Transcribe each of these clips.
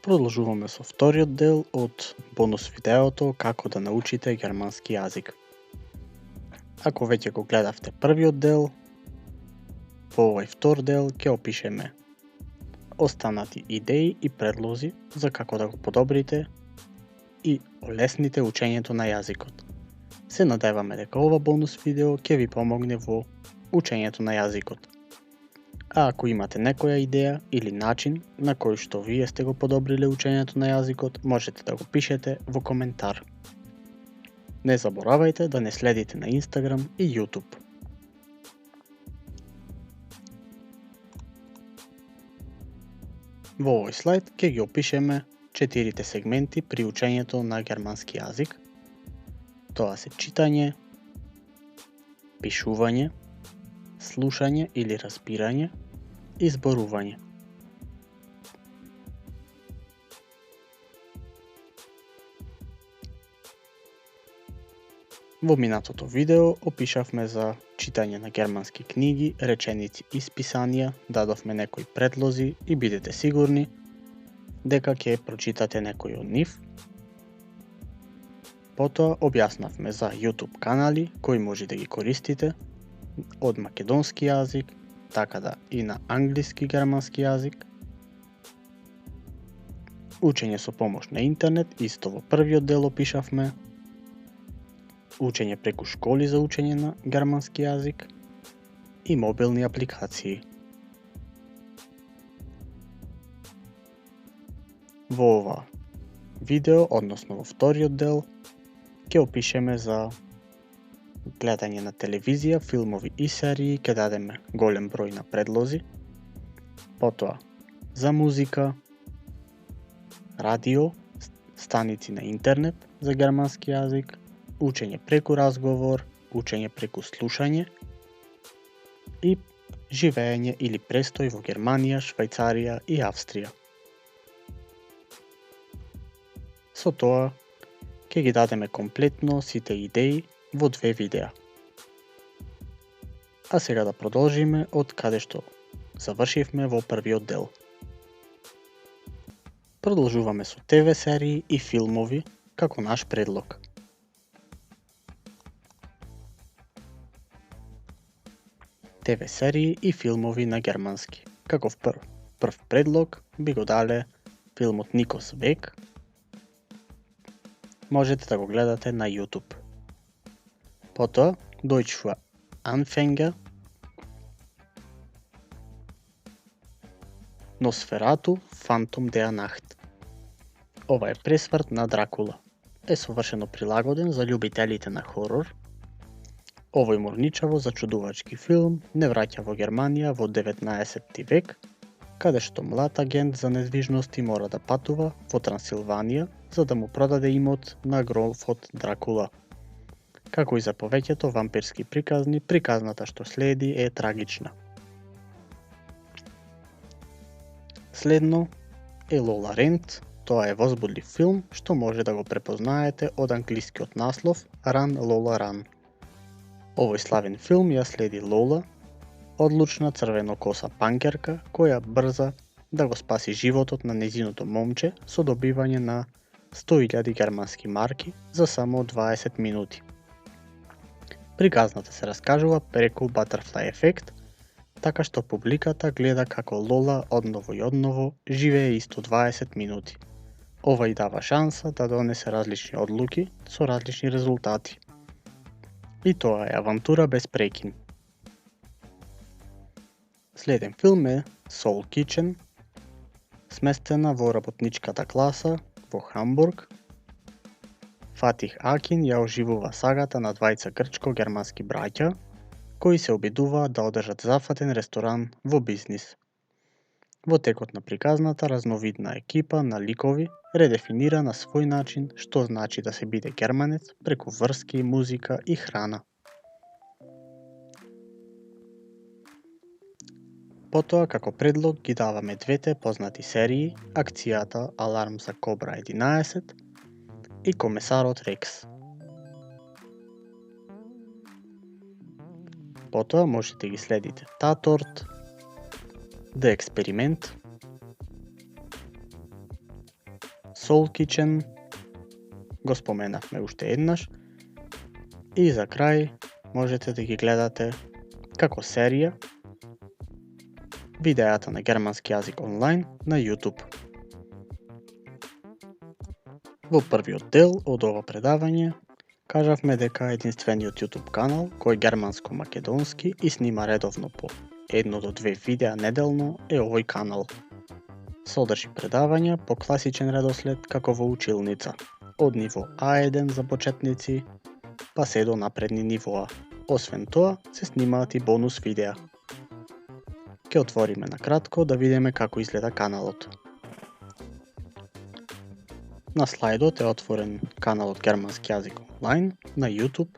Продолжуваме со вториот дел од бонус видеото како да научите германски јазик. Ако веќе го гледавте првиот дел, во овој втор дел ќе опишеме останати идеи и предлози за како да го подобрите и олесните учењето на јазикот. Се надеваме дека ова бонус видео ќе ви помогне во учењето на јазикот. А ако имате некоја идеја или начин на кој што вие сте го подобриле учењето на јазикот, можете да го пишете во коментар. Не заборавајте да не следите на Instagram и YouTube. Во овој слайд ќе ги опишеме 4 сегменти при учењето на германски јазик. Тоа се читање, пишување, слушање или разбирање и зборување. Во минатото видео опишавме за читање на германски книги, реченици и списанија, дадовме некои предлози и бидете сигурни дека ќе прочитате некој од нив. Потоа објаснавме за YouTube канали кои може да ги користите од македонски јазик, така да и на англиски германски јазик. Учење со помош на интернет, исто во првиот дел опишавме. Учење преку школи за учење на германски јазик и мобилни апликации. Во ова видео, односно во вториот дел, ќе опишеме за гледање на телевизија, филмови и серии, ќе дадеме голем број на предлози. Потоа за музика, радио, станици на интернет за германски јазик, учење преку разговор, учење преку слушање и живеење или престој во Германија, Швајцарија и Австрија. Со тоа ќе ги дадеме комплетно сите идеи во 2 видеа. А сега да продолжиме од каде што завршивме во првиот дел. Продолжуваме со ТВ серии и филмови како наш предлог. ТВ серии и филмови на германски. Како прв предлог би го дале филмот Никос Век. Можете да го гледате на YouTube. Потоа Deutsch für Anfänger, Носферату, Phantom der Nacht. Ова е пресврт на Дракула. Е совршено прилагоден за љубителите на хорор. Овој морничаво зачудувачки филм не враќа во Германија во 19 век, каде што млад агент за недвижности мора да патува во Трансилванија за да му продаде имот на грофот Дракула. Како и за повеќето вампирски приказни, приказната што следи е трагична. Следно е Лола Рент. Тоа е возбудлив филм што може да го препознаете од англискиот наслов Run Lola Run. Овој славен филм ја следи Лола, одлучна црвенокоса панкерка која брза да го спаси животот на нејзиното момче со добивање на 100.000 германски марки за само 20 минути. Приказната се раскажува преку Butterfly ефект, така што публиката гледа како Лола одново и одново живее исто 20 минути. Ова и дава шанса да донесе различни одлуки со различни резултати. И тоа е авантура без прекин. Следен филм е Soul Kitchen, сместена во работничката класа во Хамбург. Фатих Акин ја оживува сагата на двајца грчко-германски браќа, кои се обидуваат да одржат зафатен ресторан во бизнис. Во текот на приказната, разновидна екипа на ликови редефинира на свој начин што значи да се биде германец преку врски, музика и храна. Потоа како предлог ги даваме двете познати серии, Акцијата Аларм за Кобра 11 и Комесарот Рекс. Потоа можете ги следите Таторт, The Experiment, Soul Kitchen го споменавме уште еднаш. И за крај можете да ги гледате како серија видеата на германски јазик онлайн на YouTube. Во првиот дел од ова предавање кажавме дека единствениот YouTube канал кој германско-македонски и снима редовно по 1 до 2 видеа неделно е овој канал. Содржи предавања по класичен редослед како во училница, од ниво А1 за почетници па се до напредни нивоа. Освен тоа, се снимаат и бонус видеа. Ке отвориме на кратко да видиме како изгледа каналот. На слайдот е отворен каналот Германски јазик онлайн на YouTube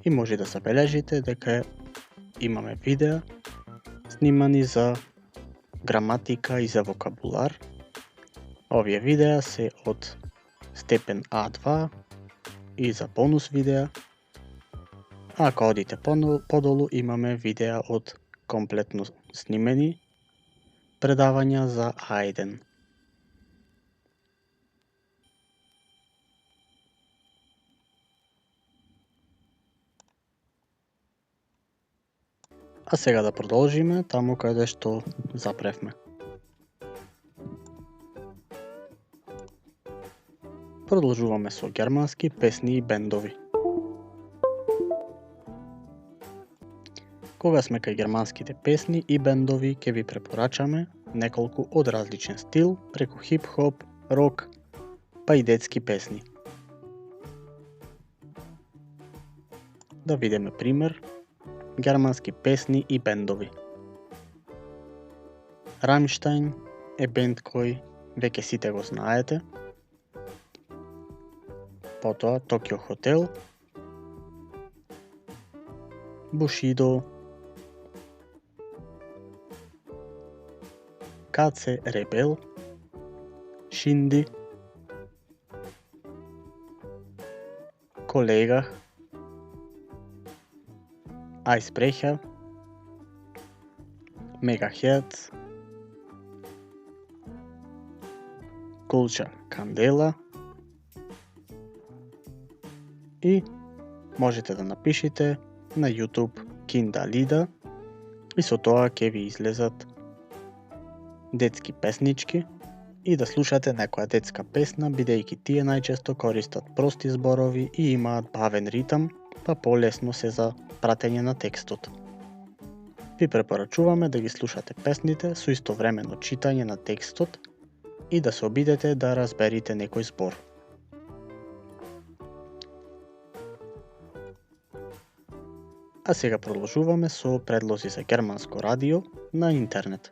и може да забележите дека имаме видеа снимани за граматика и за вокабулар. Овие видеа се од степен А2 и за бонус видеа. А ако одите подолу имаме видеа од комплетно снимени предавања за А1. А сега да продолжиме таму каде што запревме. Продолжуваме со германски песни и бендови. Кога сме кај германските песни и бендови, ќе ви препорачаме неколку од различен стил, преку хип-хоп, рок, па и детски песни. Да видиме пример германски песни и бендови. Рамштайн е бенд кој веќе сите го знаете. Потоа Токио Хотел, Бушидо, Каце Ребел, Шинди, Колега, Eisbrecher, Megahertz, Kulča Кандела и можете да напишете на YouTube Киндалида и со тоа ќе ви излезат детски песнички и да слушате некоја детска песна, бидејќи тие најчесто користат прости зборови и имаат бавен ритам, па полесно се за пратење на текстот. Ви препорачуваме да ги слушате песните со истовремено читање на текстот и да се обидете да разберите некој збор. А сега продолжуваме со предлози за германско радио на интернет.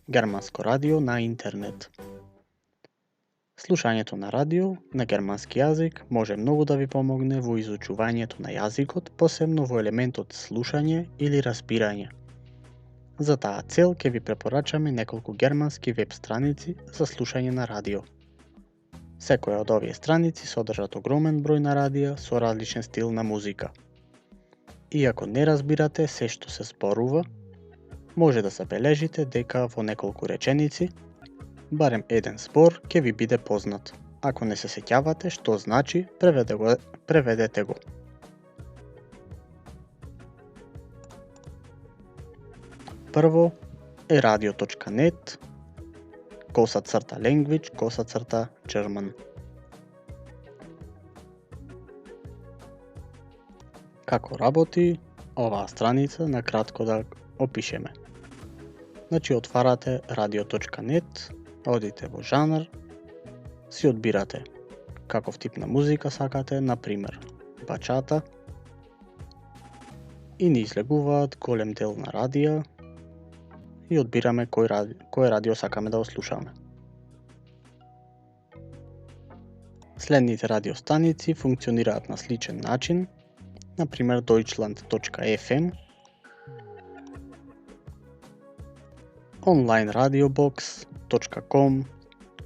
Германско радио на интернет. Слушањето на радио на германски јазик може многу да ви помогне во изучувањето на јазикот, посебно во елементот слушање или разбирање. За таа цел ќе ви препорачаме неколку германски веб страници за слушање на радио. Секоја од овие страници содржат огромен број на радија со различен стил на музика. Иако не разбирате се што се зборува, може да забележите дека во неколку реченици барем еден збор ќе ви биде познат. Ако не се сеќавате што значи, преведете го. Прво е radio.net /language/ German. Како работи оваа страница, на кратко да опишеме. Значи отварате radio.net, одите во жанр, си одбирате каков тип на музика сакате, например бачата, и ни излегуваат голем дел на радија и одбираме кој радио сакаме да го слушаме. Следните радиостаници функционираат на сличен начин, например Deutschland.fm, onlineradiobox.com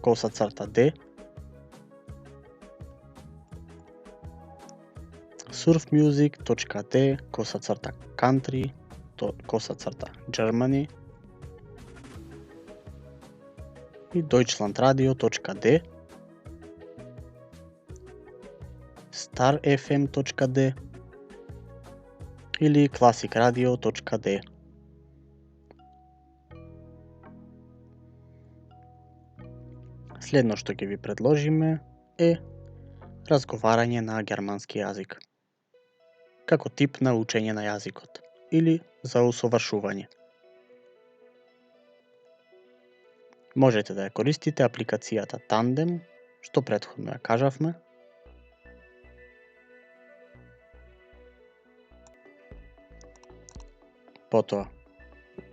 /d, surfmusic.d /country /Germany, и deutschlandradio.de, starfm.de или classicradio.de. Следно што ќе ви предложиме е разговарање на германски јазик, како тип на учење на јазикот или за усовршување. Можете да ја користите апликацијата Tandem, што претходно ја кажавме. Потоа,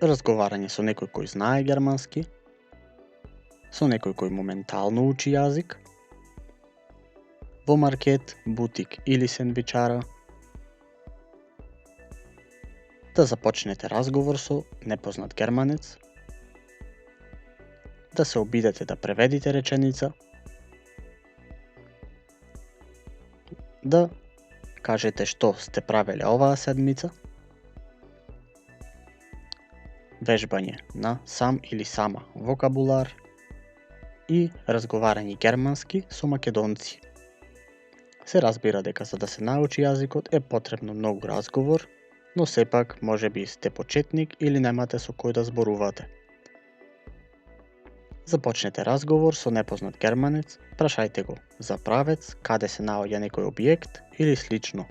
разговарање со некој кој знае германски, со некој кој моментално учи јазик, во маркет, бутик или сендвичара, да започнете разговор со непознат германец, да се обидете да преведите реченица, да кажете што сте правеле оваа седмица, вежбање на сам или сама вокабулар и разговарање германски со македонци. Се разбира дека за да се научи јазикот е потребно многу разговор, но сепак можеби сте почетник или немате со кој да зборувате. Започнете разговор со непознат германец, прашајте го за правец, каде се наоѓа некој објект или слично.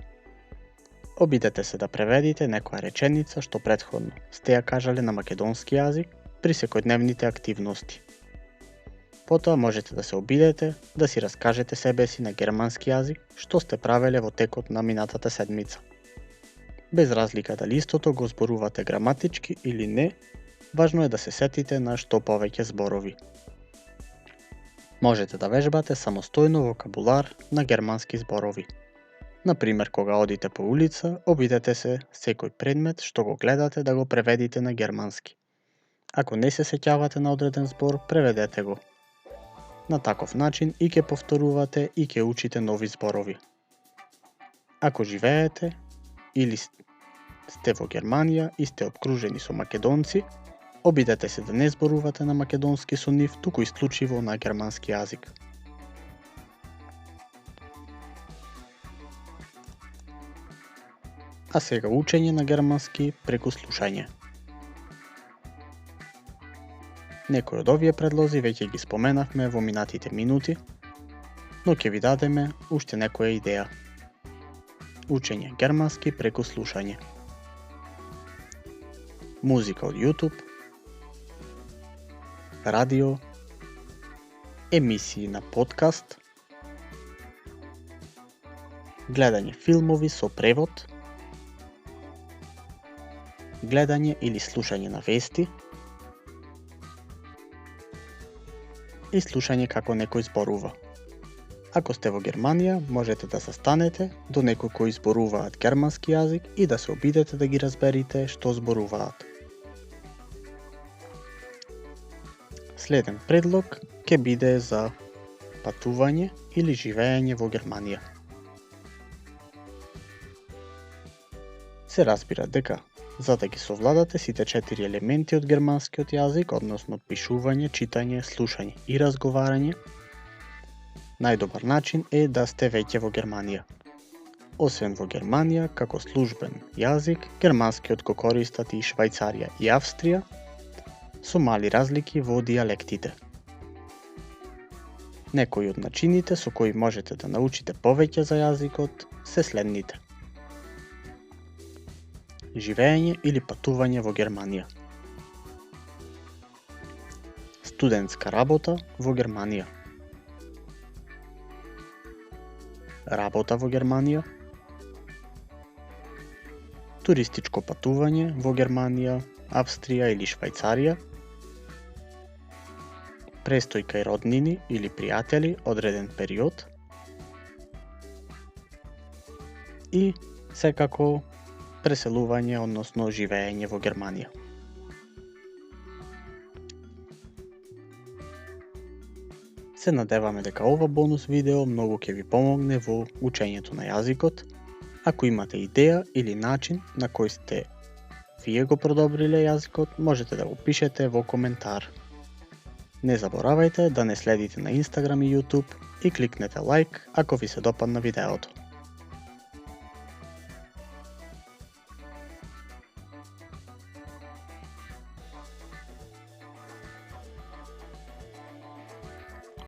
Обидете се да преведите некоја реченица што претходно сте ја кажале на македонски јазик при секојдневните активности. Потоа можете да се обидете да си раскажете себе си на германски јазик што сте правеле во текот на минатата седмица. Без разлика дали истото го зборувате граматички или не, важно е да се сетите на што повеќе зборови. Можете да вежбате самостојно вокабулар на германски зборови. Например, кога одите по улица, обидете се секој предмет што го гледате да го преведите на германски. Ако не се сеќавате на одреден збор, преведете го. На таков начин и ќе повторувате и ќе учите нови зборови. Ако живеете или сте во Германија и сте обкружени со македонци, обидете се да не зборувате на македонски со нив, туку исклучиво на германски јазик. А сега учење на германски преку слушање. Некои од овие предлози веќе ги споменавме во минатите минути, но ќе ви дадеме уште некоја идеја. Учење германски преку слушање. Музика од YouTube, радио, емисии на подкаст, гледање филмови со превод, гледање или слушање на вести и слушање како некој зборува. Ако сте во Германија, можете да застанете до некој кој зборуваат германски јазик и да се обидете да ги разберите што зборуваат. Следен предлог ќе биде за патување или живење во Германија. Се разбира дека за да ги совладате сите 4 елементи од германскиот јазик, односно пишување, читање, слушање и разговарање, најдобар начин е да сте веќе во Германија. Освен во Германија, како службен јазик, германскиот го користат и Швајцарија и Австрија, со мали разлики во дијалектите. Некои од начините со кои можете да научите повеќе за јазикот се следните. Живење или патување во Германија. Студентска работа во Германија. Работа во Германија. Туристичко патување во Германија, Австрија или Швајцарија. Престој кај роднини или пријатели одреден период. И секако преселување, односно живење во Германија. Се надеваме дека ова бонус видео многу ќе ви помогне во учењето на јазикот. Ако имате идеја или начин на кој сте вие го продобриле јазикот, можете да го пишете во коментар. Не заборавајте да не следите на Instagram и YouTube и кликнете лайк ако ви се допадна видеото.